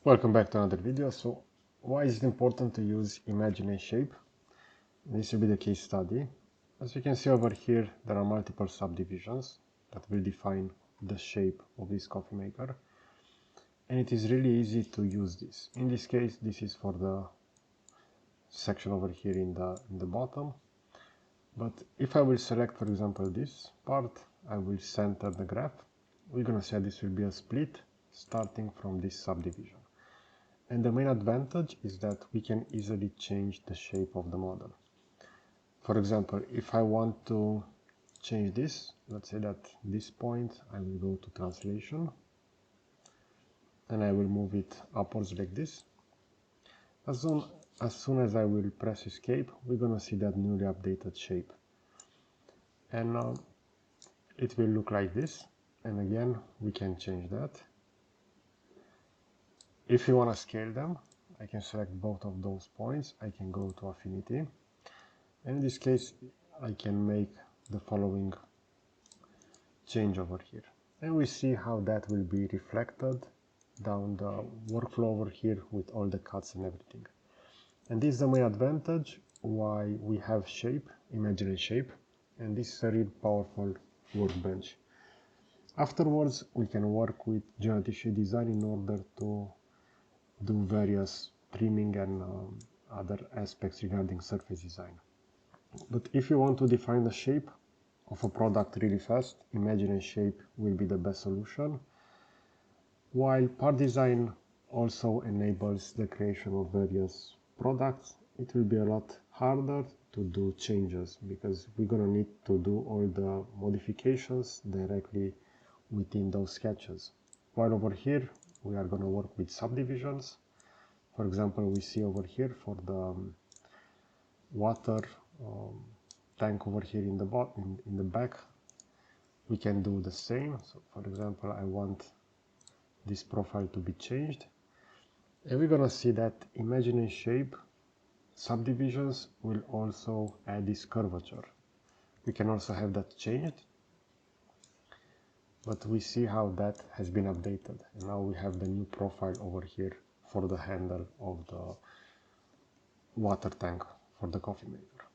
Welcome back to another video. So why is it important to use Imagine Shape? This will be the case study. As you can see over here, there are multiple subdivisions that will define the shape of this coffee maker. And it is really easy to use this. In this case, this is for the section over here in the bottom. But if I will select, for example, this part, I will center the graph. We're going to say this will be a split starting from this subdivision. And the main advantage is that we can easily change the shape of the model. For example, if I want to change this, let's say that this point, I will go to translation and I will move it upwards like this. As soon as I will press escape, we're going to see that newly updated shape. And it will look like this. And again, we can change that. If you want to scale them, I can select both of those points. I can go to affinity. And in this case, I can make the following change over here. And we see how that will be reflected down the workflow over here with all the cuts and everything. And this is the main advantage why we have Shape, Imagine Shape. And this is a real powerful workbench. Afterwards, we can work with generative shape design in order to do various trimming and other aspects regarding surface design. But if you want to define the shape of a product really fast, Imagine Shape will be the best solution. While part design also enables the creation of various products, it will be a lot harder to do changes because we're going to need to do all the modifications directly within those sketches. While over here, we are going to work with subdivisions. For example, we see over here for the water tank over here in the back, we can do the same. So for example, I want this profile to be changed. And we're going to see that Imagine Shape subdivisions will also add this curvature. We can also have that changed. But we see how that has been updated. And now we have the new profile over here for the handle of the water tank for the coffee maker.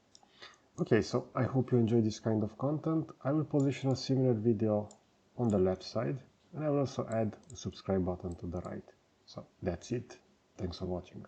Okay, so I hope you enjoy this kind of content. I will position a similar video on the left side, and I will also add a subscribe button to the right. So that's it. Thanks for watching.